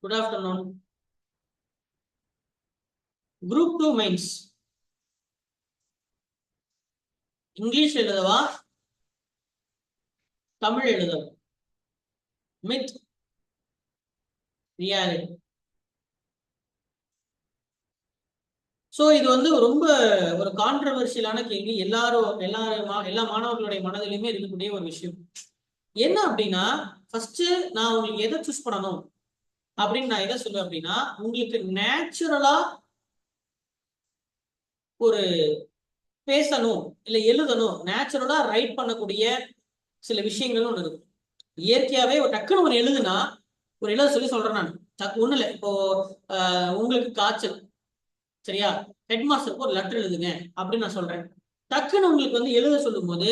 Good afternoon. Group 2 mains. English எழுதவா தமிழ் எழுதவா? Myth, reality. ஸோ இது ரொம்ப ஒரு கான்ட்ரவர்ஷியலான கேள்வி. எல்லா மாணவர்களுடைய மனதிலுமே இருக்கக்கூடிய ஒரு விஷயம். என்ன அப்படின்னா, ஃபர்ஸ்ட் நான் உங்களுக்கு எதை சூஸ் பண்ணணும் அப்படின்னு நான் எதை சொல்லுவேன் அப்படின்னா, உங்களுக்கு நேச்சுரலா ஒரு பேசணும் இல்ல எழுதணும், நேச்சுரலா ரைட் பண்ணக்கூடிய சில விஷயங்களும் ஒன்று இருக்கு. இயற்கையாவே ஒரு டக்குன்னு ஒரு எழுதுனா ஒரு எழுத சொல்லி சொல்றேன் நான். ஒண்ணு இல்லை, இப்போ உங்களுக்கு காய்ச்சல், சரியா? ஹெட் மாஸ்டருக்கு ஒரு லெட்டர் எழுதுங்க அப்படின்னு நான் சொல்றேன். டக்குன்னு உங்களுக்கு எழுத சொல்லும் போது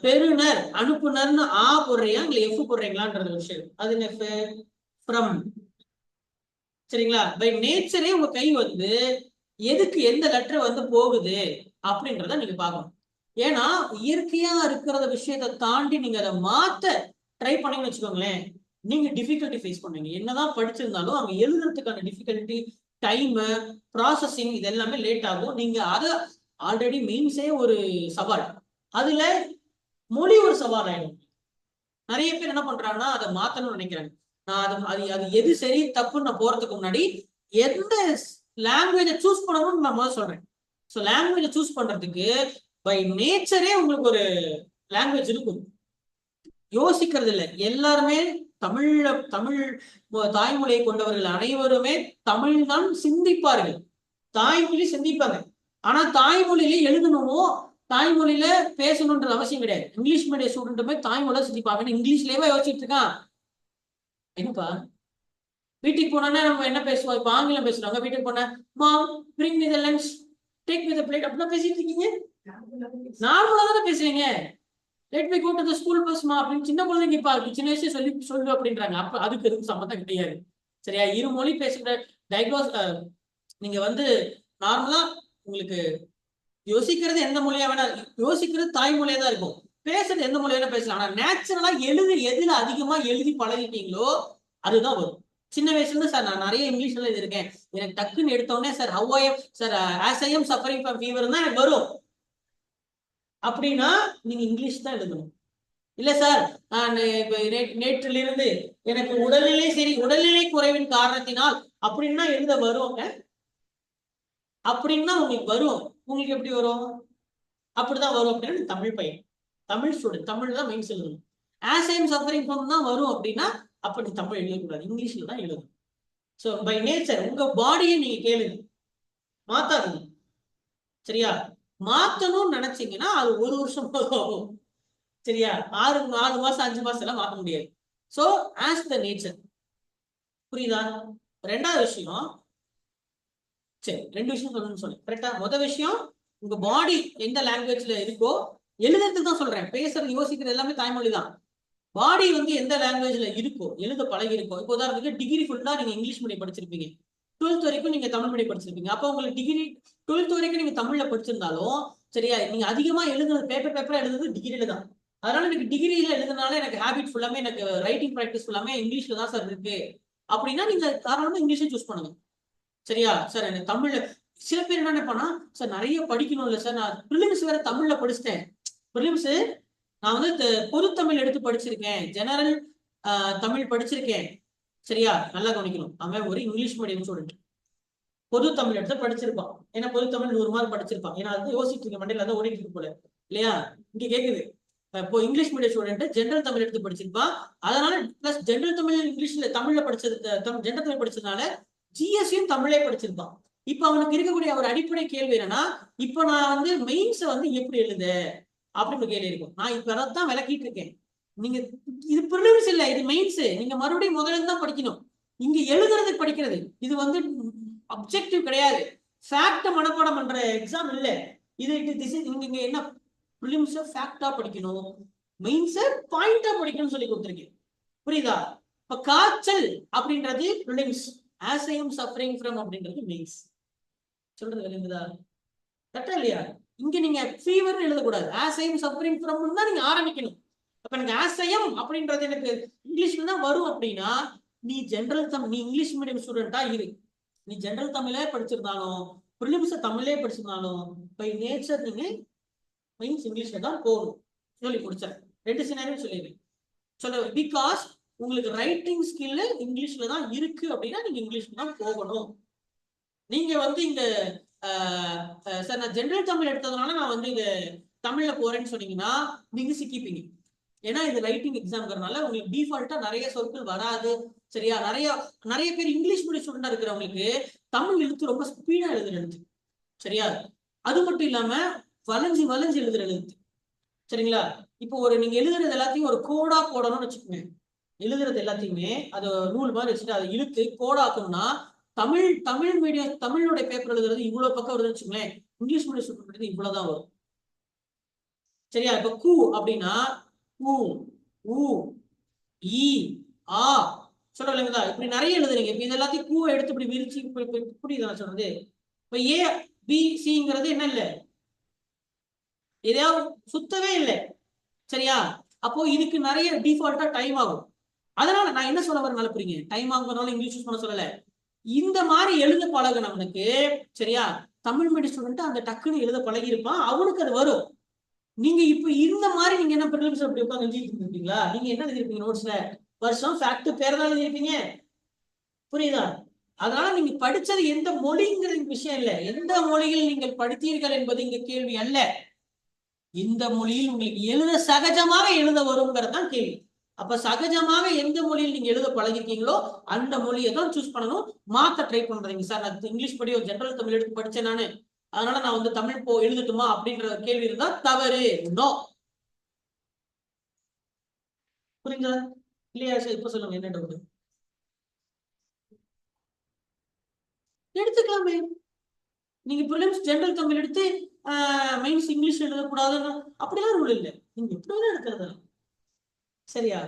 பெறுநர் அனுப்புனர்னு போடுறீங்களா இல்லை எஃப் போடுறீங்களான்றது விஷயம். அது எஃப் ஃப்ரம், சரிங்களா? பை நேச்சரே உங்க கை எதுக்கு எந்த லெட்டர் போகுது அப்படின்றத நீங்க பார்க்கணும். ஏன்னா இயற்கையா இருக்கிற விஷயத்தை தாண்டி நீங்க அதை மாத்த ட்ரை பண்ணீங்கன்னு வச்சுக்கோங்களேன், நீங்க டிஃபிகல்ட்டி ஃபேஸ் பண்ணுவீங்க. என்னதான் படிச்சிருந்தாலும் அங்க எழுதுறதுக்கான டிஃபிகல்ட்டி, டைம், ப்ராசஸிங் இது எல்லாமே லேட் ஆகும். நீங்க அதை ஆல்ரெடி மெயின்ஸே ஒரு சவால், அதுல மொழி ஒரு சவால் ஆயிடும். நிறைய பேர் என்ன பண்றாங்கன்னா அதை மாத்தணும்னு நினைக்கிறாங்க. நான் அது எது சரி தப்புன்னு நான் போறதுக்கு முன்னாடி எந்த லாங்குவேஜை சூஸ் பண்ணணும்னு நான் முதல்ல சொல்றேன். ஸோ லாங்குவேஜை சூஸ் பண்றதுக்கு பை நேச்சரே உங்களுக்கு ஒரு லாங்குவேஜ் இருக்கும். யோசிக்கிறது இல்லை, எல்லாருமே தமிழ் தாய்மொழியை கொண்டவர்கள் அனைவருமே தமிழ் தான் சிந்திப்பார்கள். தாய்மொழி சிந்திப்பாங்க. ஆனா தாய்மொழியில எழுதணுமோ தாய்மொழியில பேசணும்ன்றது அவசியம் கிடையாது. English medium ஸ்டூடெண்ட்டுமே தாய்மொழியில சிந்திப்பாங்க. இங்கிலீஷ்லயே யோசிச்சுட்டு இருக்கான். என்னப்பா வீட்டுக்கு போனா நம்ம என்ன பேசுவோம்? இப்ப ஆங்கிலம் பேசுறாங்க. வீட்டுக்கு போனா mom bring me the lunch, take me the plate அப்படின்னா பேசிட்டு இருக்கீங்க. நார்மலா தானே பேசுறீங்க. Let me go to the school பஸ்மா அப்படின்னு சின்ன குழந்தைங்க இப்ப சின்ன வயசுல சொல்லு அப்படின்றாங்க. அப்ப அதுக்கு எதுவும் சம்மந்தம் கிடையாது. சரியா? இருமொழி பேசுற டைக்ளோஸ் நீங்க நார்மலா உங்களுக்கு யோசிக்கிறது எந்த மொழியா வேணா, யோசிக்கிறது தாய்மொழியா தான் இருக்கும். பேசுறது எந்த மொழியா வேணா பேசலாம். ஆனா நேச்சுரலா எதுல அதிகமா எழுதி பழகிட்டீங்களோ அதுதான் வரும். சின்ன வயசுல இருந்து சார் நான் நிறைய இங்கிலீஷ்ல இருக்கேன், எனக்கு டக்குன்னு எடுத்தோடனே sir how I am sir as I am suffering from fever தான் எனக்கு வரும் அப்படின்னா நீங்க இங்கிலீஷ் தான் எழுதணும். இல்ல சார் நான் நேற்றிலிருந்து எனக்கு உடல்நிலை குறைவின் காரணத்தினால் அப்படின்னா எழுத வருவாங்க. அப்படின்னா உங்களுக்கு வரும். உங்களுக்கு எப்படி வரும்? அப்படிதான் வரும் அப்படின்னா தமிழ் பையன், தமிழ் ஸ்டூடெண்ட், தமிழ் தான் மெயின்ஸ் எழுதணும். As I am suffering from தான் வரும் அப்படின்னா அப்ப நீ தமிழ் எழுதக்கூடாது, இங்கிலீஷ்ல தான் எழுதணும். ஸோ பை நேச்சர் உங்க பாடியை நீங்க கேளுங்க, மாத்தாதீங்க. சரியா? மாத்தணும்னு நினைச்சீங்கன்னா அது ஒரு வருஷம் ஆகும். சரியா? 4 மாசம் 5 மாசம் எல்லாம் மாத்த முடியாது. So as the nature. புரியுதா? ரெண்டாவது விஷயம், சரி 2 விஷயம் சொல்லணும்னு சொன்னேன் கரெக்டா? முதல் விஷயம், உங்க பாடி எந்த லாங்குவேஜ்ல இருக்கோ எழுதுறதுக்கு தான் சொல்றேன். பேசுறது யோசிக்கிறது எல்லாமே தாய்மொழி தான். பாடி எந்த லாங்குவேஜ்ல இருக்கோ எழுத பழகி இருக்கோ. இப்போ உதாரணத்துக்கு டிகிரி ஃபுல்லா நீங்க இங்கிலீஷ் மீடியம் படிச்சிருப்பீங்க, 12th வரைக்கும் நீங்க தமிழ் மீடியம் படிச்சிருப்பீங்க. அப்போ உங்களுக்கு டிகிரி 12th வரைக்கும் நீங்க தமிழ்ல படிச்சிருந்தாலும் சரியா, நீங்க அதிகமா எழுதுறது பேப்பரா எழுதுறது டிகிரியில தான். அதனால எனக்கு டிகிரியில எழுதுனால எனக்கு ஹேபிட் ஃபுல்லாமே, எனக்கு ரைட்டிங் ப்ராக்டிஸ் ஃபுல்லாமே இங்கிலீஷ்ல தான் சார் இருக்கு அப்படின்னா நீங்க தாராளமா இங்கிலீஷை சூஸ் பண்ணுங்க. சரியா? சார் எனக்கு தமிழ்ல, சில பேர் என்ன நினைப்பானா, சார் நிறைய படிக்கணும் இல்ல சார், நான் பிரிலிம்ஸ் வேற தமிழ்ல படிச்சிட்டேன். பிரிலிம்ஸ் நான் பொது தமிழ் எடுத்து படிச்சிருக்கேன், ஜெனரல் தமிழ் படிச்சிருக்கேன். சரியா? நல்லா கவனிக்கணும். அவன் ஒரு இங்கிலீஷ் மீடியம் ஸ்டூடெண்ட், பொது தமிழ் எடுத்து படிச்சிருப்பான். ஏன்னா பொது தமிழ் 100 மார்க் படிச்சிருப்பான். ஏன்னா அது யோசிச்சுட்டு இருக்க மண்டையில தான் ஓடிட்டு இருக்கு போல இல்லையா? இங்க கேக்குது. இப்போ English medium student general Tamil எடுத்து படிச்சிருப்பான். அதனால பிளஸ் ஜெனரல் தமிழ் இங்கிலீஷ்ல தமிழ்ல படிச்சது, ஜெனரல் தமிழ் படிச்சதுனால ஜிஎஸ்சியும் தமிழே படிச்சிருப்பான். இப்ப அவனுக்கு இருக்கக்கூடிய ஒரு அடிப்படை கேள்வி என்னன்னா, இப்ப நான் மெயின்ஸ் எப்படி எழுத அப்படின்னு கேள்வி இருக்கும். நான் இப்ப அதான் விளக்கிட்டு இருக்கேன். நீங்க இது பிரிலிம்ஸ் இல்ல, இது மெயின்ஸ். நீங்க மறுபடியும் முதல்ல தான் படிக்கணும். இங்க எழுதுறதுக்கு படிக்கிறது இது அப்ஜெக்டிவ் கிடையாது. ஃபேக்ட் மனப்பாடம் பண்ற எக்ஸாம் இல்ல இது. நீங்க என்ன பிரிலிம்ஸ் ஃபேக்டா படிக்கணும், மெயின்ஸ் பாயிண்டா படிக்கணும்னு சொல்லி கொடுத்துருக்கேன். புரியுதா? இப்ப காய்ச்சல் அப்படின்றது prelims, as I am suffering from அப்படின்றது மெயின்ஸ். சொல்றது விளங்குதா? கரெக்டா இல்லையா? இங்க நீங்க ஃபீவர் எழுதக்கூடாது, as I am suffering from தான் நீங்க ஆரம்பிக்கணும். அப்ப எனக்கு ஆஸ் ஐ எம் அப்படின்றது எனக்கு இங்கிலீஷ்ல தான் வரும் அப்படின்னா நீ நீ இங்கிலீஷ் மீடியம் ஸ்டூடெண்டா இரு, நீ ஜெனரல் தமிழே படிச்சிருந்தாலும் ப்ரிலிம்ஸ் தமிழே படிச்சிருந்தாலும் பை நேச்சர் நீங்க மீன்ஸ் இங்கிலீஷ்ல தான் போகணும் சொல்லி முடிச்சேன். 2 சினாரியும் சொல்லிடுறேன் சொல்ல. பிகாஸ் உங்களுக்கு ரைட்டிங் ஸ்கில் இங்கிலீஷ்ல தான் இருக்கு அப்படின்னா நீங்க இங்கிலீஷ்ல தான் போகணும். நீங்க வந்து இந்த சார் நான் ஜெனரல் தமிழ் எடுத்ததுனால நான் வந்து இந்த தமிழ்ல போறேன்னு சொன்னீங்கன்னா நீங்க சிக்கிப்பீங்க. ஏன்னா இது ரைட்டிங் எக்ஸாம்ங்கிறதுனால உங்களுக்கு டிஃபால்ட்டா நிறைய சொற்கள் வராது. சரியா? நிறைய பேர் இங்கிலீஷ் மீடியம் ஸ்டூடெண்டா இருக்கிறவங்களுக்கு தமிழ் எழுத்து ரொம்ப ஸ்பீடா எழுதுற எழுத்து. சரியா? அது மட்டும் இல்லாம வளைஞ்சு வளைஞ்சு எழுதுற எழுத்து. சரிங்களா? இப்போ ஒரு நீங்க எழுதுறது எல்லாத்தையும் ஒரு கோடா போடணும்னு வச்சுக்கோங்க. எழுதுறது எல்லாத்தையுமே அதை நூல் மாதிரி வச்சுட்டு அதை இழுத்து கோடாக்கணும்னா தமிழ் மீடியம் தமிழோட பேப்பர் எழுதுறது இவ்வளவு பக்கம் வருதுன்னு வச்சுக்கோங்களேன். இங்கிலீஷ் மீடியம் ஸ்டூடெண்ட் இவ்வளவுதான் வரும். சரியா? இப்ப கு அப்படின்னா உ உ ஈ ஆ சொல்லுங்களா? இப்படி நிறைய எழுதுறீங்க. இப்ப இது எல்லாத்தையும் கூ எடுத்து இப்படி விரிச்சு புரியுதா சொல்றது? இப்ப ஏ பி சிங்கிறது என்ன இல்லை, எதையாவது சுத்தவே இல்லை. சரியா? அப்போ இதுக்கு நிறைய டிஃபால்ட்டா டைம் ஆகும். அதனால நான் என்ன சொல்ல வரேன் புரியுங்க. டைம் ஆகுறதுனால இங்கிலீஷ் யூஸ் பண்ண சொல்லல. இந்த மாதிரி எழுத பழகினவனுக்கு சரியா தமிழ் மீடியம் ஸ்டூடெண்ட் அந்த டக்குன்னு எழுத பழகி இருப்பான், அவனுக்கு அது வரும். நீங்க இப்ப இந்த மாதிரி நீங்க என்ன ப்ரிலிம்ஸ் அப்படி உட்கார்ந்து எழுதிட்டு இருக்கீங்களா? நீங்க என்ன எழுதிருப்பீங்க நோட்ஸ்ல? வருஷம் ஃபேக்ட் பேர் தான் எழுதிருப்பீங்க. புரியுதா? அதனால நீங்க படிச்சது எந்த மொழிங்கிற விஷயம் இல்ல, எந்த மொழியில் நீங்கள் படித்தீர்கள் என்பது இங்க கேள்வி அல்ல. இந்த மொழியில் உங்களுக்கு எழுத சகஜமாக எழுத வருங்கிறது தான் கேள்வி. அப்ப சகஜமாக எந்த மொழியில் நீங்க எழுத பழகிருக்கீங்களோ அந்த மொழியை தான் சூஸ் பண்ணணும். மாத்த ட்ரை பண்றீங்க. சார் நான் இங்கிலீஷ் படி ஒரு ஜெனரல் தமிழ் எடுத்து படிச்சேன் நானு, அதனால நான் வந்து தமிழ் எழுதட்டுமா அப்படின்ற கேள்வி இருந்தா தவறு. நோ. புரியுதா இல்லையா? இப்ப சொல்லுங்க என்ன டவுட்? எடுத்துக்கலாமே. நீங்க ப்ரிலிம்ஸ் ஜெனரல் தமிழ் எடுத்து மெயின்ஸ் இங்கிலீஷ் எழுதக்கூடாதுன்னு அப்படிலாம் ரூல் இல்லை. நீங்க எப்படி எடுக்கிறது. சரியா?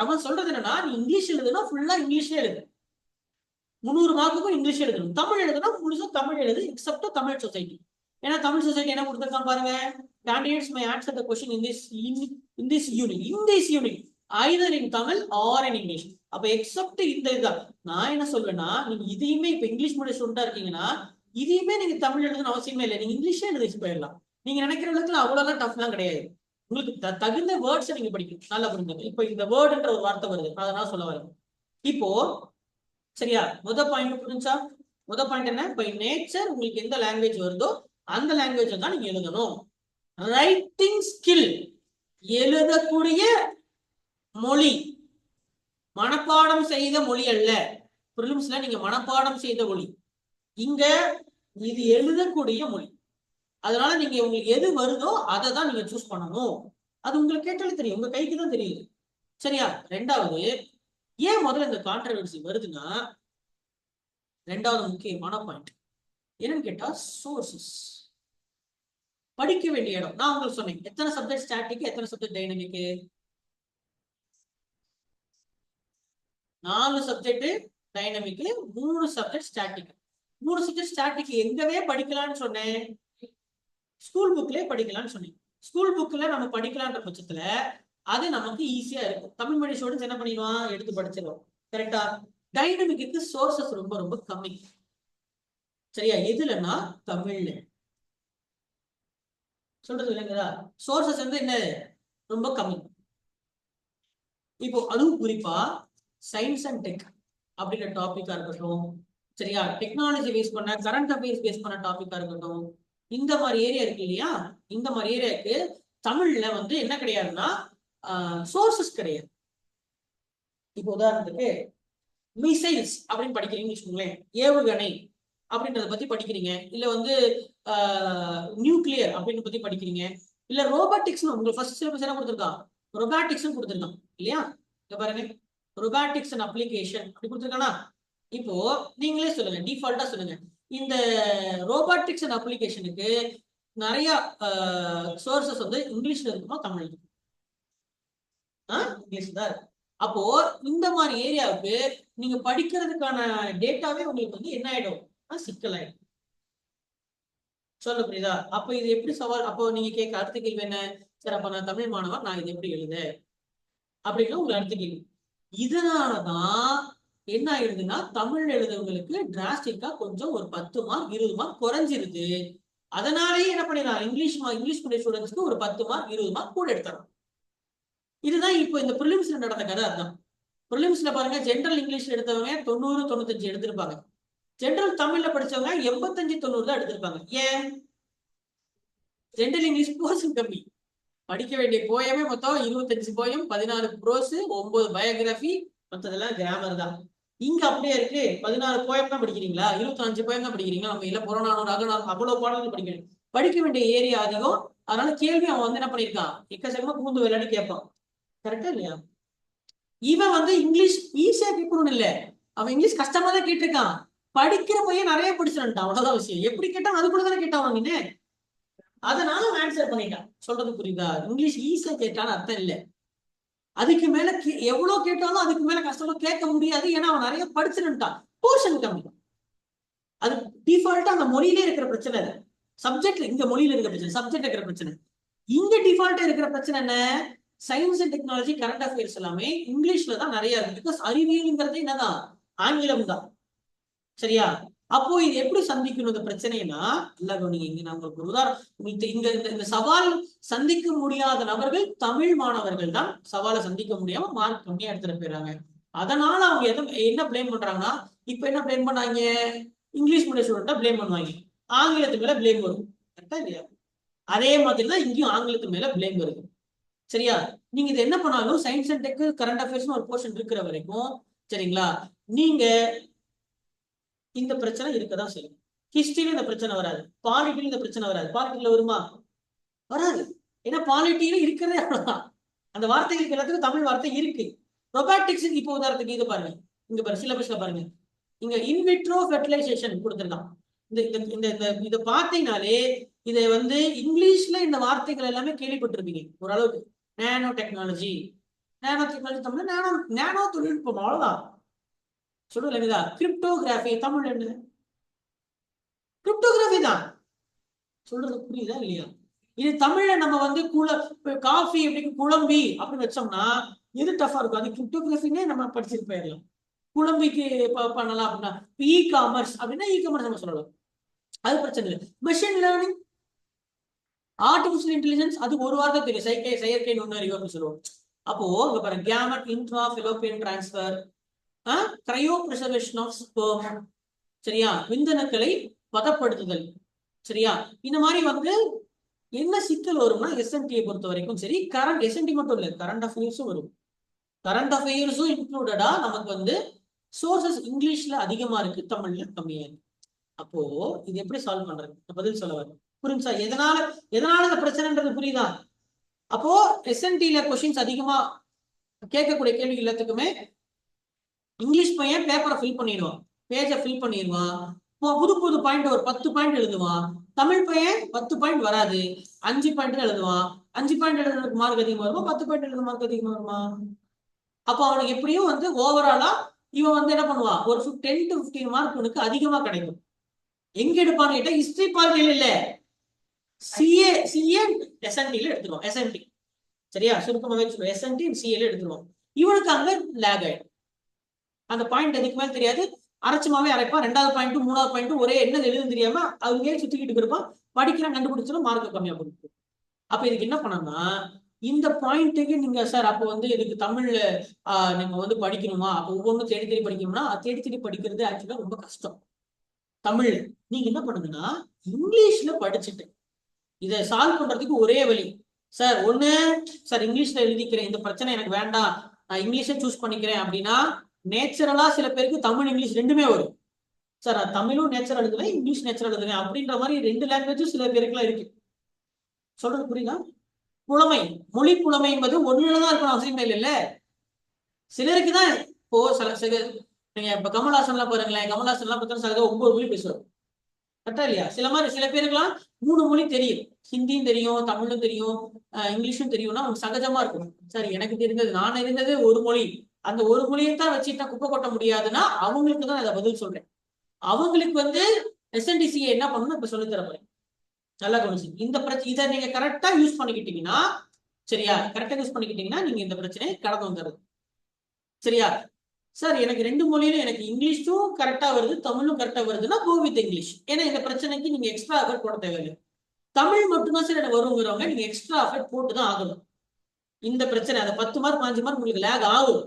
அவன் சொல்றது என்னன்னா நீ இங்கிலீஷ் எழுதுனா ஃபுல்லா இங்கிலீஷ்ல எழுது, 300 மார்க்குக்கும் இங்கிலீஷ் எழுதணும். தமிழ் எழுதுனா முழுசா தமிழ் எழுது எக்ஸப்ட் தமிழ் சொசைட்டி. ஏன்னா தமிழ் சொசைட்டி என்ன கொடுத்துருக்கான் பாருங்க. candidates may answer the question in this unit either in Tamil or in English. அப்ப எக்ஸப்ட் இந்த இதுதான். நான் என்ன சொல்வேன்னா நீங்க இதையுமே இப்ப இங்கிலீஷ் மீடியம் ஸ்டூடெண்டா இருக்கீங்கன்னா இதையுமே நீங்க தமிழ் எழுதணும் அவசியமே இல்லை. நீங்க இங்கிலீஷே எழுதிச்சு போயிடலாம். நீங்க நினைக்கிற அளவுக்கு அவ்வளவுலாம் டஃப்லாம் கிடையாது. உங்களுக்கு தகுந்த வேர்ட்ஸை நீங்க படிக்கணும். நல்லா புரிஞ்சுங்க. இப்போ இந்த வேர்டுன்ற ஒரு வார்த்தை வருது, அதனால சொல்ல வரேன். இப்போ சரியா? பாயிண்ட் புரிஞ்சா? பாயிண்ட் என்ன? பை நேச்சர் உங்களுக்கு எந்த லாங்குவேஜ் வருதோ அந்த லாங்குவேஜ் தான் நீங்க எழுதணும். ரைட்டிங் ஸ்கில் எழுதக்கூடிய மொழி மனப்பாடம் செய்த மொழி அல்ல. ப்ரிலிம்ஸ்ல நீங்க மனப்பாடம் செய்த மொழி, இங்க இது எழுதக்கூடிய மொழி. அதனால நீங்க உங்களுக்கு எது வருதோ அதை தான் நீங்க சூஸ் பண்ணணும். அது உங்களுக்கு கேட்டாலே தெரியும், உங்க கைக்கு தான் தெரியுது. சரியா? ரெண்டாவது, ஏன் முதல்ல இந்த கான்ட்ரவர்சி வருதுன்னா ரெண்டாவது முக்கியமான பாயிண்ட் என்னன்னு கேட்டா சோர்சஸ். படிக்க வேண்டிய இடம். நான் உங்களுக்கு சொன்னேன் எத்தனை சப்ஜெக்ட் ஸ்டாட்டிக், எத்தனை subject dynamic? 4 subject dynamic, 3 subject static. 3 subject static எங்கவே படிக்கலாம்னு சொன்னேன், ஸ்கூல் புக்லயே படிக்கலாம்னு சொன்னேன். ஸ்கூல் புக்ல நம்ம படிக்கலான்ற பட்சத்துல அது நமக்கு ஈஸியா இருக்கும். தமிழ் மீடியம் ஸ்டூடெண்ட்ஸ் என்ன பண்ணிடுவான், எடுத்து படிச்சிடும். கரெக்டா? டைனமிக்கு சோர்சஸ் ரொம்ப ரொம்ப கம்மி. சரியா? எதுலன்னா தமிழ்ல. சொல்றது இல்லைங்களா? சோர்சஸ் வந்து என்ன ரொம்ப கம்மி. இப்போ அதுவும் குறிப்பா சயின்ஸ் அண்ட் டெக் அப்படின்ற டாபிக்கா இருக்கட்டும், சரியா, டெக்னாலஜி பேஸ் பண்ண கரண்ட் அஃபேர்ஸ் பேஸ் பண்ண டாபிக்கா இருக்கட்டும், இந்த மாதிரி ஏரியா இருக்கு இல்லையா, இந்த மாதிரி ஏரியாவுக்கு தமிழ்ல வந்து என்ன கிடையாதுன்னா சோர்சஸ் கிடையாது. இப்போ உதாரணத்துக்கு மிசைல்ஸ் அப்படின்னு படிக்கிறீங்கன்னு வச்சுக்கோங்களேன், ஏவுகணை அப்படின்றத பத்தி படிக்கிறீங்க, இல்ல வந்து நியூக்ளியர் அப்படின்னு பத்தி படிக்கிறீங்க, இல்ல ரோபாட்டிக்ஸ் உங்களுக்கு ஃபர்ஸ்ட் சிலபஸ் என்ன கொடுத்துருக்கான், ரொபாட்டிக்ஸ் கொடுத்துருக்கான் இல்லையா? இங்க பாருங்க, ரொபாட்டிக்ஸ் அண்ட் அப்ளிகேஷன் அப்படி கொடுத்துருக்கானா? இப்போ நீங்களே சொல்லுங்க, டிஃபால்ட்டா சொல்லுங்க, இந்த ரோபாட்டிக்ஸ் அண்ட் அப்ளிகேஷனுக்கு நிறைய சோர்சஸ் வந்து இங்கிலீஷ்ல இருக்குமா தமிழ்? இங்கிலீஷ் தான் இருக்கு. அப்போ இந்த மாதிரி ஏரியாவுக்கு நீங்க படிக்கிறதுக்கான டேட்டாவே உங்களுக்கு வந்து என்ன ஆயிடும், சிக்கலாயிடும். சொல்ல புரியுதா? அப்ப இது எப்படி சவால்? அப்போ நீங்க கேட்க அடுத்த கேள்வி என்ன, சார் அப்ப நான் தமிழ் மாணவன், நான் இது எப்படி எழுத அப்படின்னு உங்களுக்கு அடுத்த கேள்வி. இதனாலதான் என்ன ஆயிடுதுன்னா தமிழ் எழுதுறவங்களுக்கு டிராஸ்டிக்கா கொஞ்சம் ஒரு 10 மார்க் 20 மார்க் குறைஞ்சிருது. அதனாலேயே என்ன பண்ணிடலாம், இங்கிலீஷ் மீடியம் ஸ்டூடெண்ட்ஸ்க்கு ஒரு 10 மார்க் 20 மார்க் கூட எடுத்துறோம். இதுதான் இப்போ இந்த ப்ரிலிம்ஸ்ல நடந்த கதை. அதுதான் ப்ரிலிம்ஸ்ல பாருங்க, ஜென்ரல் இங்கிலீஷ்ல எடுத்தவங்க 90 95 எடுத்திருப்பாங்க. ஜென்ரல் தமிழ்ல படிச்சவங்க 85 90 தான் எடுத்திருப்பாங்க. ஏன்? ஜென்ரல் இங்கிலீஷ் போர்ஷன் கம்மி. படிக்க வேண்டிய போயமே மொத்தம் 25 போயம், 14 ப்ரோஸ், 9 பயோகிராஃபி, மற்றதெல்லாம் கிராமர் தான். இங்க அப்படியே இருக்கு, 14 போயம் தான் படிக்கிறீங்களா, 25 போயம் தான் படிக்கிறீங்களா, நம்ம இல்ல புறநானூறு அகநானூறு அவ்வளவு பாடல்கள் படிக்கணும். படிக்க வேண்டிய ஏரியா அதிகம். அதனால கேள்வி அவன் வந்து என்ன பண்ணிருக்கான், எக்கச்சக்கமா பூந்து விளையாடி கேட்பான். கரெக்டா இல்லையா? இவன் வந்து இங்கிலீஷ் ஈஸியா கேட்கணும்னு இல்ல, அவன் இங்கிலீஷ் கஷ்டமா தான் கேட்டிருக்கான். படிக்கிற பையன் நிறைய படிச்சிருந்தான், அவ்வளவுதான் விஷயம். எப்படி கேட்டான் அதுக்குள்ள தானே கேட்டான் நீனு. அதனால ஆன்சர் பண்ணிட்டான். சொல்றது புரியுதா? இங்கிலீஷ் ஈஸியா கேட்டான்னு அர்த்தம் இல்ல. அதுக்கு மேல எவ்வளவு கேட்டாலும் அதுக்கு மேல கஷ்டமா கேட்க முடியாது. ஏன்னா அவன் நிறைய படிச்சிருந்தான், போர்ஷன் கம்மி. அது டிஃபால்ட்டா அந்த மொழியிலே இருக்கிற பிரச்சனை. சப்ஜெக்ட்ல இங்க மொழியில இருக்கிற பிரச்சனை, சப்ஜெக்ட் இருக்கிற பிரச்சனை. இங்க டிஃபால்ட்டா இருக்கிற பிரச்சனை என்ன, science and technology current affairs எல்லாமே இங்கிலீஷ்ல தான் நிறைய இருக்கு. பிகாஸ் அறிவியல்ங்கிறது என்னதான், ஆங்கிலம் தான். சரியா? அப்போ இது எப்படி சந்திக்கணும் இந்த பிரச்சனைனா, இல்ல நீங்க இங்க நான் உங்களுக்கு ஒரு உதாரணம், இந்த சவால் சந்திக்க முடியாத நபர்கள் தமிழ் மாணவர்கள் தான் சவாலை சந்திக்க முடியாம மார்க் கம்மியா எடுத்துட்டு போயிடுறாங்க. அதனால அவங்க என்ன பிளேம் பண்றாங்கன்னா, இப்ப என்ன பிளேம் பண்ணாங்க, இங்கிலீஷ் மீடியம் ஸ்டூடெண்ட்டா பிளேம் பண்ணுவாங்க, ஆங்கிலத்து மேல பிளேம் வரும். கரெக்டா இல்லையா? அதே மாதிரிதான் இங்கேயும் ஆங்கிலத்து மேல பிளேம் வருது. சரியா? நீங்க இது என்ன பண்ணாலும் science and tech current affairs ஒரு போர்ஷன் இருக்கிற வரைக்கும், சரிங்களா, நீங்க இந்த பிரச்சனை இருக்கதான் செய்யும். ஹிஸ்டரியில இந்த பிரச்சனை வராது, பாலிட்டியில இந்த பிரச்சனை வராது. பாலிட்டியில வருமா? வராது. ஏன்னா பாலிட்டியில இருக்கிறதே அவ்வளவுதான். அந்த வார்த்தைகளுக்கு எல்லாத்துக்கும் தமிழ் வார்த்தை இருக்கு. ரொபாட்டிக்ஸ் இப்போ உதாரணத்துக்கு இது பாருங்க, இங்க பாருங்க சிலபஸ்ல பாருங்க, இங்க இன்விட்ரோ ஃபெர்டிலைசேஷன் கொடுத்துருக்கான். இந்த இந்த இந்த இதை பார்த்தீங்கனாலே இதை வந்து இங்கிலீஷ்ல இந்த வார்த்தைகள் எல்லாமே கேள்விப்பட்டிருப்பீங்க ஓரளவுக்கு. நானோ டெக்னாலஜி, நானோ டெக்னாலஜி தமிழ்ல நானோ நானோ தொழில்நுட்பம், அவ்வளவுதான். சொல்லுங்க. கிரிப்டோகிராஃபி தமிழ் என்ன? கிரிப்டோகிராஃபி தான். சொல்றது புரியுதா இல்லையா? இது தமிழ்ல நம்ம வந்து காஃபி எப்படி குழம்பி அப்படின்னு வச்சோம்னா எது டஃபா இருக்கும், அது கிரிப்டோகிராஃபினே நம்ம படிச்சுட்டு போயிடலாம். குழம்பிக்கு பண்ணலாம் அப்படின்னா, இ காமர்ஸ் அப்படின்னா இ காமர்ஸ் நம்ம சொல்லலாம், அது பிரச்சனை இல்லை. மெஷின் லேர்னிங், ஆர்டிபிஷியல் இன்டெலிஜென்ஸ், அது ஒரு வார்த்தை தெரியும், செயற்கை நுண்ணறிவு அப்படின்னு சொல்லுவோம். அப்போ இங்க பாருங்க, gamete intra fallopian transfer, cryo preservation of sperm, சரியா, விந்தணுக்களை பதப்படுத்துதல், சரியா. இந்த மாதிரி வந்து என்ன சிக்கல் வரும்னா, எஸ்என்டியை பொறுத்த வரைக்கும் சரி, கரண்ட் எஸ்என்டி மட்டும் இல்லை, கரண்ட் அஃபேர்ஸும் வரும். கரண்ட் அஃபேர்ஸும் இன்க்ளூடடா நமக்கு வந்து சோர்சஸ் இங்கிலீஷ்ல அதிகமா இருக்கு, தமிழ்ல கம்மியா இருக்கு. அப்போ இது எப்படி சால்வ் பண்றது, பதில் சொல்ல வரும். புரிஞ்சா எதனால இந்த பிரச்சனைன்றது புரியுதா? அப்போ எஸ்என்டில கொஸ்டின்ஸ் அதிகமா கேட்கக்கூடிய கேள்வி எல்லாத்துக்குமே இங்கிலீஷ் பையன் பேப்பரை ஃபில் பண்ணிடுவான், பேஜை ஃபில் பண்ணிடுவான், புது பாயிண்ட் ஒரு 10 பாயிண்ட் எழுதுவான். தமிழ் பையன் 10 பாயிண்ட் வராது, 5 பாயிண்ட் எழுதுவான். 5 பாயிண்ட் எழுதுறதுக்கு மார்க் அதிகமா வருமா, 10 பாயிண்ட் எழுதுற மார்க் அதிகமா வருமா? அப்போ அவனுக்கு எப்படியும் வந்து ஓவராலா இவன் வந்து என்ன பண்ணுவான், ஒரு 10 to 15 மார்க் உனக்கு அதிகமா கிடைக்கும். எங்க எடுப்பான்னு கேட்டா ஹிஸ்டரி பாலிட்டியில் இல்ல, சிஏ எஸ்என்டில எடுத்துருவோம். எஸ்என்டி சரியா, சுருக்கமாவே சொல்லுவோம், எஸ்என்டி சிஏல எடுத்துருவோம். இவனுக்கு அங்க லேக் ஆயிடும், அந்த பாயிண்ட் எதுக்கு மேல தெரியாது, அரைச்சமாவே அரைப்பான். 2வது பாயிண்ட் 3வது பாயிண்ட் ஒரே என்ன எழுதுன்னு தெரியாம அவங்க சுத்திக்கிட்டு இருப்பான். படிக்கிறான், கண்டுபிடிச்சாலும் மார்க் கம்மியா கொடுக்கும். அப்ப இதுக்கு என்ன பண்ணணும்னா, இந்த பாயிண்ட்டுக்கு நீங்க சார் அப்போ வந்து இதுக்கு தமிழ்ல நீங்க வந்து படிக்கணுமா, அப்போ ஒவ்வொன்றும் தேடி தேடி படிக்கணும்னா தேடி தேடி படிக்கிறது ஆக்சுவலா ரொம்ப கஷ்டம். தமிழ்ல நீங்க என்ன பண்ணுங்கன்னா, இங்கிலீஷ்ல படிச்சுட்டு இதை சால்வ் பண்றதுக்கு ஒரே வழி, சார் ஒண்ணு சார் இங்கிலீஷ்ல எழுதிக்கிறேன், இந்த பிரச்சனை எனக்கு வேண்டாம், நான் இங்கிலீஷை சூஸ் பண்ணிக்கிறேன் அப்படின்னா, நேச்சுரலா சில பேருக்கு தமிழ் இங்கிலீஷ் ரெண்டுமே வரும். சார் தமிழும் நேச்சுரல் எழுதுவேன், இங்கிலீஷ் நேச்சுரல் எழுதுவேன் அப்படின்ற மாதிரி 2 லாங்குவேஜும் சில பேருக்குலாம் இருக்கு. சொல்றது புரியுதா? புலமை, மொழி புலமை என்பது ஒண்ணுலதான் இருக்கணும் அவசியமே இல்ல. சிலருக்கு தான் இப்போ நீங்க இப்ப கமல்ஹாசன் எல்லாம் பாருங்களேன், கமல்ஹாசன் எல்லாம் பார்த்தா 9 மொழி பேசுவார். கரெக்டா இல்லையா? சில பேருக்குலாம் 3 மொழி தெரியும், ஹிந்தியும் தெரியும், தமிழும் தெரியும், இங்கிலீஷும் தெரியும்னா அவங்க சகஜமா இருக்கும். சரி எனக்கு தெரிஞ்சது, நான் இருந்தது ஒரு மொழி, அந்த ஒரு மொழியை தான் வச்சுட்டா குப்பை கொட்ட முடியாதுன்னா அவங்களுக்கு தான் அதை பதில் சொல்றேன். அவங்களுக்கு வந்து எஸ்என்டிசி என்ன பண்ணணும் இப்ப சொல்லி தரப்போறேன். நல்லா கவனிச்சு இந்த பிரச்சனை, இதை நீங்க கரெக்டா யூஸ் பண்ணிக்கிட்டீங்கன்னா, சரியா, கரெக்டா யூஸ் பண்ணிக்கிட்டீங்கன்னா நீங்க இந்த பிரச்சனையை கடந்து வந்துடுறது. சரியா? சார் எனக்கு 2 மொழியிலும் எனக்கு இங்கிலீஷும் கரெக்டா வருது, தமிழும் கரெக்டா வருதுன்னா கோ வித் இங்கிலீஷ். ஏன்னா இந்த பிரச்சனைக்கு நீங்க எக்ஸ்ட்ரா எஃபர்ட் போட தேவையில்லை. தமிழ் மட்டும்தான் சார் எனக்கு வருங்கிறவங்க நீங்க எக்ஸ்ட்ரா எஃபர்ட் போட்டு தான் ஆகணும். இந்த பிரச்சனை அதை 10 மார்க் 5 மார்க் உங்களுக்கு லேக் ஆகும்,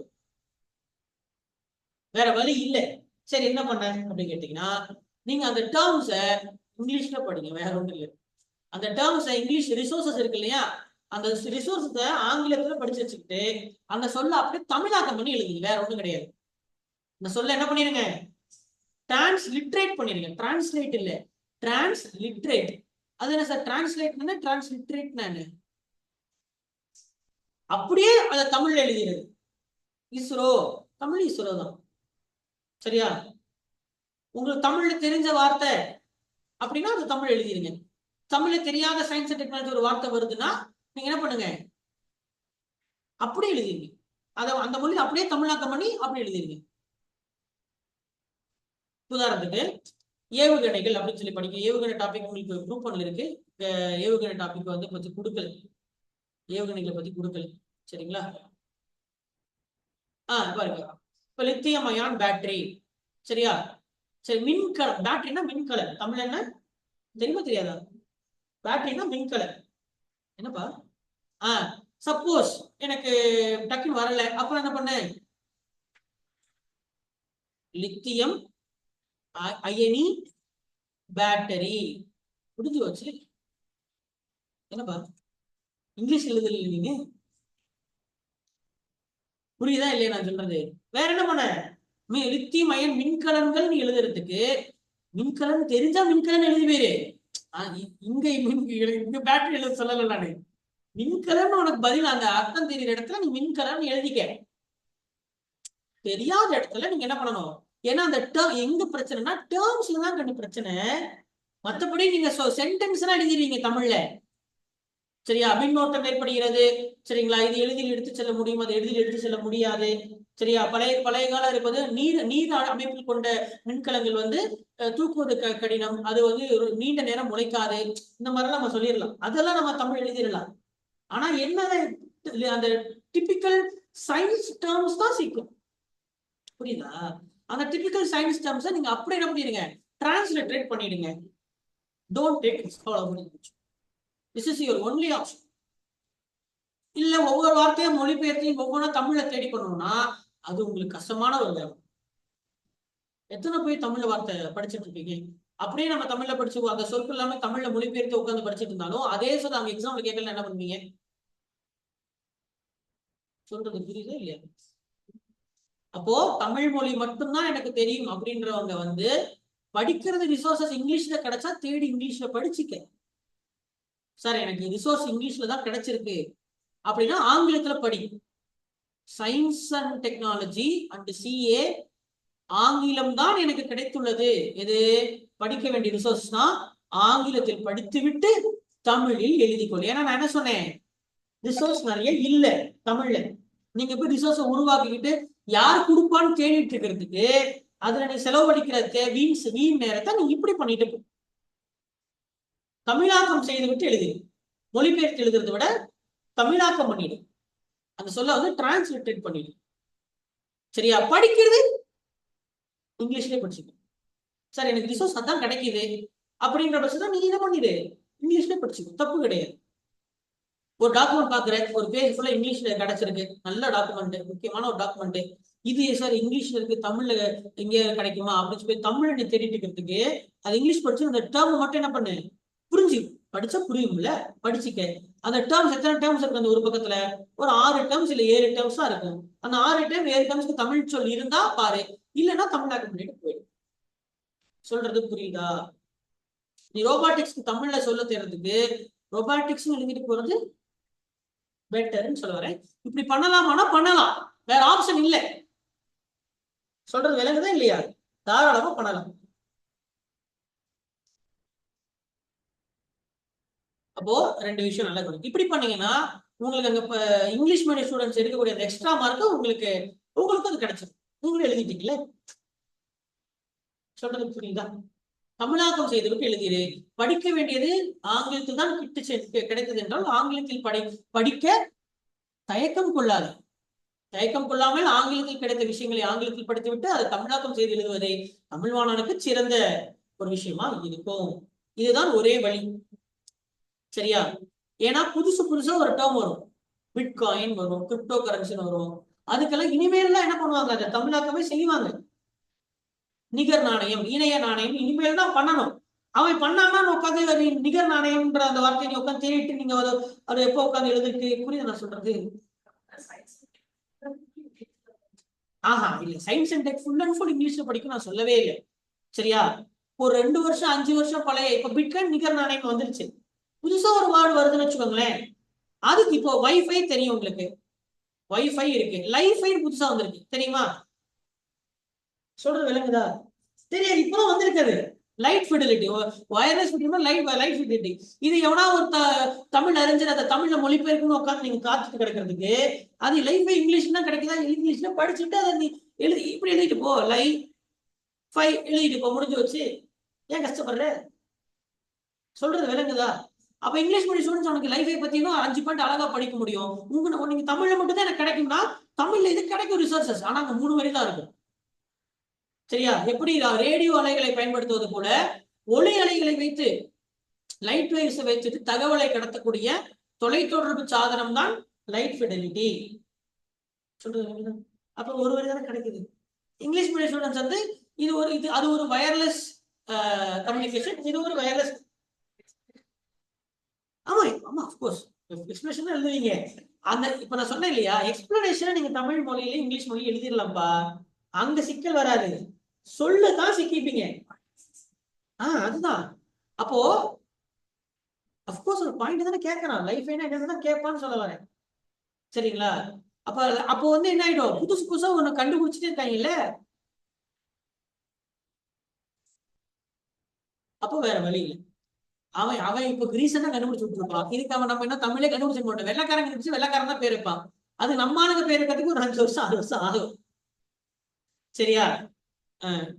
வேற வழி இல்லை. சரி என்ன பண்ண அப்படின்னு கேட்டீங்கன்னா, நீங்க அந்த டேர்ம்ஸை இங்கிலீஷ்ல படிங்க, வேற ஒன்றும் இல்லை. அந்த டேர்ம்ஸை இங்கிலீஷ் ரிசோர்சஸ் இருக்கு இல்லையா, அந்த ரிசோர்ஸை ஆங்கிலத்துல படிச்சு வச்சுக்கிட்டு அந்த சொல்ல அப்படியே தமிழாக்கம் பண்ணி எழுதுங்க, வேற ஒன்றும் கிடையாது. இந்த சொல்ல என்ன பண்ணிருங்க, டிரான்ஸ்லிட்ரேட் பண்ணிருங்க. டிரான்ஸ்லேட் இல்ல, டிரான்ஸ்லிட்ரேட். அது என்ன சார் டிரான்ஸ்லேட், டிரான்ஸ்லிட்ரேட் அப்படியே அதை தமிழ்ல எழுதிடுது. இஸ்ரோ, தமிழ் இஸ்ரோ தான். சரியா? உங்களுக்கு தமிழ்ல தெரிஞ்ச வார்த்தை அப்படின்னா அது தமிழ் எழுதிருங்க. தமிழ்ல தெரியாத சயின்ஸ் அண்ட் டெக்னாலஜி ஒரு வார்த்தை வருதுன்னா நீங்க என்ன பண்ணுங்க, அப்படியே எழுதிருங்க. அதை அந்த மொழி அப்படியே தமிழாக்கம் பண்ணி அப்படி எழுதிருங்க. உதாரணத்துக்கு ஏவுகணைகள் அப்படின்னு சொல்லி படிக்க, ஏவுகணை டாபிக் உங்களுக்கு குரூப் 1ல இருக்கு. ஏவுகணை டாபிக் வந்து பத்தி கொடுக்கல, ஏவுகணைகளை பத்தி கொடுக்கல. சரிங்களா? பாருங்க, இப்ப லித்தியம் அயான் பேட்டரி. சரியா? சரி, மின்கலம். பேட்டரினா மின்கலம், தமிழ் என்ன தெரியுமா தெரியாதா? பேட்டரினா மின்கலம். என்னப்பா? சப்போஸ் எனக்கு டக்குன்னு வரல, அப்புறம் என்ன பண்ண, லித்தியம் அயனி பேட்டரி முடிஞ்சு வச்சு. என்னப்பா இங்கிலீஷ் எழுதல நீங்க? புரியுதா இல்லையா நான் சொல்றது? வேற என்ன பண்ண, லித்தியம் அயன் மின்கலன்கள் நீ எழுதுறதுக்கு, மின்கலன் தெரிஞ்சா மின்கலன் எழுதுவேரு. இங்க இங்க பேட்டரி எழுத சொல்லல நானு. மின்கலன் உனக்கு பதில் அந்த அர்த்தம் தெரியுற இடத்துல நீ மின்கலன் எழுதிக்க. தெரியாத இடத்துல நீங்க என்ன பண்ணணும், ஏன்னா அந்த எங்க பிரச்சனைனா டேர்ம்ஸ்ல தான் கண்டு பிரச்சனை. மற்றபடி நீங்க சென்டென்ஸ் எல்லாம் எழுதிடுவீங்க தமிழ்ல. சரியா? மின்னோட்டம் ஏற்படுகிறது. சரிங்களா? இது எளிதில் எடுத்து செல்ல முடியும், அது எளிதில் எடுத்து செல்ல முடியாது. சரியா? பழைய காலம் இருப்பது நீர் அமைப்பில் கொண்ட மின்கலங்கள் வந்து தூக்குவது கடினம், அது வந்து ஒரு நீண்ட நேரம் முளைக்காது. இந்த மாதிரிலாம் நம்ம சொல்லிடலாம், அதெல்லாம் நம்ம தமிழ் எழுதிடலாம். ஆனா என்ன, அந்த டிபிக்கல் சயின்ஸ் டேர்ம்ஸ் தான் சீக்கும். புரியுதா? அந்த டிபிக்கல் சயின்ஸ் டேர்ம்ஸ் நீங்க அப்படியே என்ன பண்ணிடுங்க, டிரான்ஸ்லிட்ரேட் பண்ணிடுங்க. Don't take risk. This is your only option. இல்ல ஒவ்வொரு வார்த்தையும் மொழிபெயர்த்தையும் ஒவ்வொன்றா தமிழ்ல தேடி பண்ணணும்னா அது உங்களுக்கு கஷ்டமான ஒரு வேலை. எத்தனை போய் தமிழ்ல வார்த்தை படிச்சுட்டு இருக்கீங்க? அப்படியே நம்ம தமிழ்ல படிச்சு அந்த சொற்கள் எல்லாமே தமிழ்ல மொழிபெயர்த்து உட்காந்து படிச்சுட்டு இருந்தாலும் அதே சொல் அங்க எக்ஸாம்ல கேட்கல என்ன பண்ணுவீங்க? சொல்றது புரியுதா இல்லையா? அப்போ தமிழ் மொழி மட்டும்தான் எனக்கு தெரியும் அப்படின்றவங்க வந்து படிக்கிறது ரிசோர்சஸ் இங்கிலீஷ்ல கிடைச்சா தேடி இங்கிலீஷ்ல படிச்சுக்க. சார் எனக்கு ரிசோர்ஸ் இங்கிலீஷ்ல தான் கிடைச்சிருக்கு அப்படின்னா ஆங்கிலத்துல படி. Science and technology and CA ஆங்கிலம் தான் எனக்கு கிடைத்துள்ளது. எது படிக்க வேண்டிய ரிசோர்ஸ் தான் ஆங்கிலத்தில் படித்து விட்டு தமிழில் எழுதிக்கொள். ஏன்னா நான் என்ன சொன்னேன், ரிசோர்ஸ் நிறைய இல்ல தமிழ்ல. நீங்க போய் ரிசோர்ஸை உருவாக்கிக்கிட்டு யார் கொடுப்பான்னு தேடிட்டு இருக்கிறதுக்கு அதுல நீ செலவழிக்கிற வீண் நேரத்தை நீ இப்படி பண்ணிட்டு தமிழாக்கம் செய்து விட்டு எழுதி, மொழிபெயர்த்து எழுதுறதை விட தமிழாக்கம் பண்ணிடு. அந்த சொல்ல வந்து டிரான்ஸ்லேட் பண்ணிடு. சரியா? படிக்கிறது இங்கிலீஷ்லயே படிச்சுக்கோ. சார் எனக்கு ரிசோர்ஸ் அதான் கிடைக்குது அப்படின்ற பட்சம் நீ என்ன பண்ணிடு, இங்கிலீஷ்ல படிச்சுக்கோ, தப்பு கிடையாது. ஒரு டாக்குமெண்ட் பாக்குற, ஒரு பேஜ் ஃபுல்லா இங்கிலீஷ்ல கிடைச்சிருக்கு, நல்ல டாக்குமெண்ட், முக்கியமான ஒரு டாக்குமெண்ட். இது சார் இங்கிலீஷ்ல இருக்கு, தமிழ்ல எங்க கிடைக்குமா அப்படின்னு சொல்லி தமிழ்ல நீ தேடிட்டு இருக்கிறதுக்கு அது இங்கிலீஷ் படிச்சு அந்த டேர்ம் மட்டும் என்ன பண்ணு, புரிஞ்சு படிச்சா புரியும்ல, படிச்சுக்க. அந்த டேர்ம்ஸ் எத்தனை டேர்ம்ஸ் இருக்கு அந்த ஒரு பக்கத்துல? ஒரு 6 டேர்ம்ஸ் இல்ல 7 டேர்ம்ஸ் தான் இருக்கும். அந்த 6 டேர்ம் 7 டேர்ம்ஸ்க்கு தமிழ் சொல் இருந்தா பாரு, இல்லைன்னா தமிழாக்கம் பண்ணிட்டு போயிடு. சொல்றது புரியுதா? நீ ரோபாட்டிக்ஸ்க்கு தமிழ்ல சொல்ல தெரியறதுக்கு ரோபாட்டிக்ஸ் எழுதிட்டு போறது பெட்டர்னு சொல்ல வரேன். இப்படி பண்ணலாமானா பண்ணலாம், வேற ஆப்ஷன் இல்ல. சொல்றது விளங்குதா இல்லையா? தாராளமா பண்ணலாம். அப்போ 2 விஷயம் நல்லா இருக்கும். இப்படி பண்ணீங்கன்னா உங்களுக்கு அங்க இங்கிலீஷ் மீடியம் ஸ்டூடெண்ட்ஸ் எடுக்கக்கூடிய எக்ஸ்ட்ரா மார்க் உங்களுக்கு அது கிடைச்சிடும். நீங்களும் எழுதிட்டீங்களே. சொல்றது புரியுதா? தமிழாக்கம் செய்துவிட்டு எழுதிடு. படிக்க வேண்டியது ஆங்கிலத்தில் தான் கிடைத்தது என்றால் ஆங்கிலத்தில் படிக்க தயக்கம் கொள்ளாது. தயக்கம் கொள்ளாமல் ஆங்கிலத்தில் கிடைத்த விஷயங்களை ஆங்கிலத்தில் படித்துவிட்டு அதை தமிழாக்கம் செய்து எழுதுவதே தமிழ் மாணவனுக்கு சிறந்த ஒரு விஷயமா இருக்கும். இதுதான் ஒரே வழி. சரியா? ஏன்னா புதுசு புதுசா ஒரு டேர்ம் வரும், பிட்காயின் வரும், கிரிப்டோ கரன்சின்னு வரும். அதுக்கெல்லாம் இனிமேல் என்ன பண்ணுவாங்க, அதை தமிழாக்கமே செய்வாங்க. நிகர் நாணயம், இணைய நாணயம் இனிமேல் தான் பண்ணணும். அவன் பண்ணான்னா உட்காந்து நிகர் நாணயம்ன்ற அந்த வார்த்தையை நீ உட்காந்து தேடிட்டு நீங்க அதை எப்போ உட்காந்து எழுதிட்டு புரியுது நான் சொல்றது? ஆஹா இல்ல, science and tech full and full இங்கிலீஷ்ல படிக்கும் நான் சொல்லவே இல்லை. சரியா? ஒரு 2 வருஷம் 5 வருஷம் பழைய இப்ப பிட்காயின் நிகர் நாணயம் வந்துருச்சு. புதுசா ஒரு வார்டு வருதுன்னு வச்சுக்கோங்களேன். அதுக்கு இப்போ வைஃபை தெரியும் உங்களுக்கு, வைஃபை இருக்கு, லைஃபை புதுசா வந்திருக்கு தெரியுமா? சொல்றது விளங்குதா? தெரியாது, இப்பதான் வந்திருக்காது. Light fidelity, wireless light fidelity. இது எவனா ஒரு தமிழ் அறிஞர் அதை தமிழ்ல மொழிபெயர்க்கணும்னு உட்காந்து நீங்க காத்துட்டு கிடக்கிறதுக்கு அது லைஃபை இங்கிலீஷ் தான் கிடைக்குதா, இங்கிலீஷ்ல படிச்சுட்டு அதை நீ எழுதி இப்படி எழுதிட்டு போ, லைஃபை எழுதிட்டு போ, முடிஞ்சு வச்சு. ஏன் கஷ்டப்படுற? சொல்றது விளங்குதா? அப்ப இங்கிலீஷ் மீடியம் ஸ்டூடெண்ட்ஸ் உனக்கு லைஃபை பத்தியும் 5 பாயிண்ட் அழகா படிக்க முடியும். நீங்க தமிழ்ல மட்டும் தான் எனக்கு கிடைக்கும்னா தமிழ்ல இது கிடைக்கும் ரிசோர்சஸ், ஆனா அங்க 3 வரி தான் இருக்கும். சரியா? எப்படி ரேடியோ அலைகளை பயன்படுத்துவது போல ஒளி அலைகளை வைத்து லைட் வேவ்ஸ் வைத்துட்டு தகவலை கடத்தக்கூடிய தொலைத்தொடர்பு சாதனம் தான் லைட் ஃபிடலிட்டி. சொல்றது அப்ப ஒரு வரி தானே கிடைக்குது. இங்கிலீஷ் மீடியம் ஸ்டூடெண்ட்ஸ் வந்து அது ஒரு வயர்லெஸ் கம்யூனிகேஷன், இது ஒரு வயர்லெஸ். ஆமா ஆமா அஃப்கோர்ஸ் எக்ஸ்பிளனேஷன் தான் எழுதுவீங்க. அந்த இப்ப நான் சொன்னேன் இல்லையா, எக்ஸ்பிளனேஷன் நீங்க தமிழ் மொழியில இங்கிலீஷ் மொழி எழுதிடலாம்ப்பா, அங்க சிக்கல் வராது, சொல்லுதான் சிக்கிப்பீங்க. அதுதான். அப்போ அஃப்கோர்ஸ் ஒரு பாயிண்ட் தானே கேட்கறான், லைஃப் என்னதான் கேட்பான்னு சொல்ல வரேன். சரிங்களா? அப்போ வந்து என்ன ஆயிடும், புதுசு புதுசா ஒண்ணு கண்டுபிடிச்சிட்டே இருக்காங்கல்ல, அப்போ வேற வழி இல்லை. அவன் இப்ப ரீசெண்டா கண்டுபிடிச்சு விட்டுருப்பான். இதுக்கு அவன் நம்ம என்ன தமிழே கண்டுபிடிச்ச மாட்டோம், வெள்ளக்காரன் கண்டுபிடிச்சு வெள்ளக்காரன் தான் பேர் வைப்பான். அது நம்ம ஆளுங்க பேர் வைக்கிறதுக்கு ஒரு 5 வருஷம் 6 வருஷம் ஆகும். சரியா?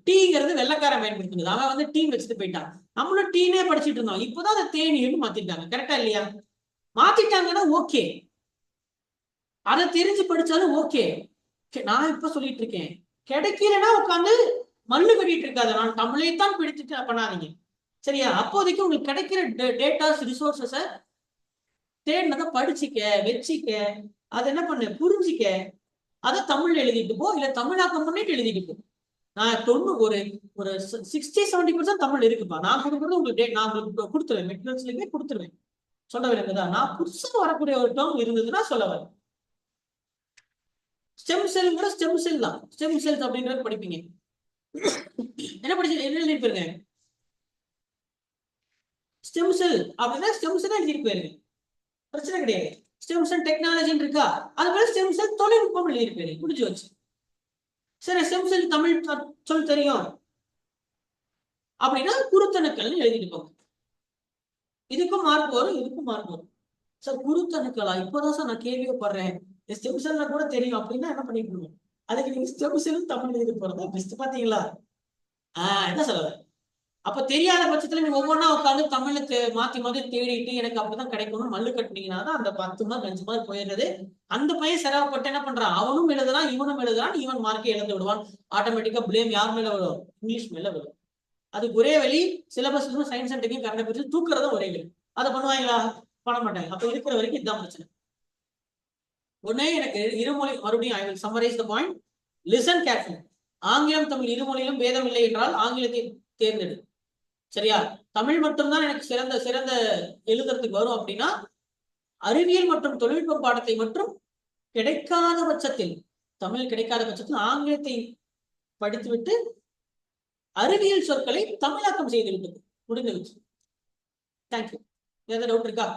டீங்கிறது வெள்ளக்காரன் பயன்படுத்துறது, அவன் வந்து டீ வச்சுட்டு போயிட்டான். நம்மளும் டீனே படிச்சுட்டு இருந்தோம், இப்பதான் அதை தேனின்னு மாத்திட்டாங்க. கரெக்டா இல்லையா? மாத்திட்டாங்கன்னா ஓகே, அதை தெரிஞ்சு படிச்சாலும் ஓகே. நான் இப்ப சொல்லிட்டு இருக்கேன், கிடைக்கலன்னா உட்காந்து மண்ணு கட்டிட்டு இருக்காது, நான் தமிழைத்தான் பிடிச்சிட்டு பண்ணாதீங்க. சரியா? அப்போதைக்கு உங்களுக்கு கிடைக்கிற டேட்டாஸ் ரிசோர்சஸ தேடினதை படிச்சுக்க வச்சுக்க, அதை என்ன பண்ணு புரிஞ்சிக்க, அதை தமிழ்ல எழுதிட்டு போ, இல்ல தமிழாக்கம் பண்ணிட்டு எழுதிட்டு போ. நான் ஒரு 60-70% தமிழ் இருக்குப்பா. நான் கொடுக்குறது உங்களுக்கு நான் உங்களுக்கு கொடுத்துருவேன், மெட்டீரியல்ஸ்லயே கொடுத்துருவேன். சொல்ல வேண்டியதுதான். நான் புதுசா வரக்கூடிய ஒரு டேர்ம் இருந்ததுன்னா சொல்ல வரேன். ஸ்டெம் செல்ங்கிற ஸ்டெம் செல் தான், ஸ்டெம் செல்ஸ் அப்படின்றது படிப்பீங்க. என்ன எழுதிருப்பீங்க, ஸ்டெம் செல் அப்படின்னா ஸ்டெம் செல் எழுதிட்டு போயிருங்க, பிரச்சனை கிடையாது. ஸ்டெம் செல் டெக்னாலஜி இருக்கா, அது போல ஸ்டெம் செல் தொழில்நுட்பம் எழுதிட்டு போயிருங்க, முடிஞ்சு வச்சு. சரி, ஸ்டெம் செல் தமிழ் சொல் தெரியும் அப்படின்னா குருத்தணுக்கள் எழுதிட்டு போங்க. இதுக்கும் மார்க் வரும், இதுக்கும் மார்க் வரும். சார் குருத்தணுக்களா, இப்போதான் சார் நான் கேள்விப்படுறேன், ஸ்டெம் செல்ல கூட தெரியும் அப்படின்னா என்ன பண்ணிட்டு இருக்கோம், அதுக்கு நீங்க ஸ்டெம் செல் தமிழ் எழுதி போறதா பெஸ்ட். பாத்தீங்களா? என்ன சொல்ல? அப்ப தெரியாத பட்சத்துல நீங்க ஒவ்வொன்றா உட்காந்து தமிழுக்கு மாத்தி மாத்தி தேடிட்டு எனக்கு அப்படிதான் கிடைக்கணும்னு மல்லு கட்டினீங்கன்னா தான் அந்த 10 மார்க் 5 மார்க் போயிடுறது. அந்த பையன் சிரமப்பட்டு என்ன பண்றான், அவனும் எழுதுறான் இவனும் எழுதுறான், இவன் மார்க்கை இழந்து விடுவான். ஆட்டோமேட்டிக்கா பிளேம் யார் மேல விடும், இங்கிலீஷ் மேல விடும். அதுக்கு ஒரே வழி, syllabus science and technique current பிரிச்சு தூக்குறதும் ஒரே வழி. அதை பண்ணுவாங்களா? பண்ண மாட்டாங்க. அப்ப இருக்கிற வரைக்கும் இதுதான் பிரச்சனை. உடனே எனக்கு இருமொழி, மறுபடியும் I will summarise the point, listen carefully. ஆங்கிலம் தமிழ் இருமொழியிலும் பேதம் இல்லை என்றால் ஆங்கிலத்தை தேர்ந்தெடு. சரியா? தமிழ் மட்டும்தான் எனக்கு சிறந்த எழுதுறதுக்கு வரும் அப்படின்னா அறிவியல் மற்றும் தொழில்நுட்ப பாடத்தை மற்றும் கிடைக்காத பட்சத்தில், தமிழ் கிடைக்காத பட்சத்தில் ஆங்கிலத்தை படித்துவிட்டு அறிவியல் சொற்களை தமிழாக்கம் செய்து விட்டது, முடிந்துவிட்டு. தேங்க்யூ. ஏதாவது டவுட் இருக்கா?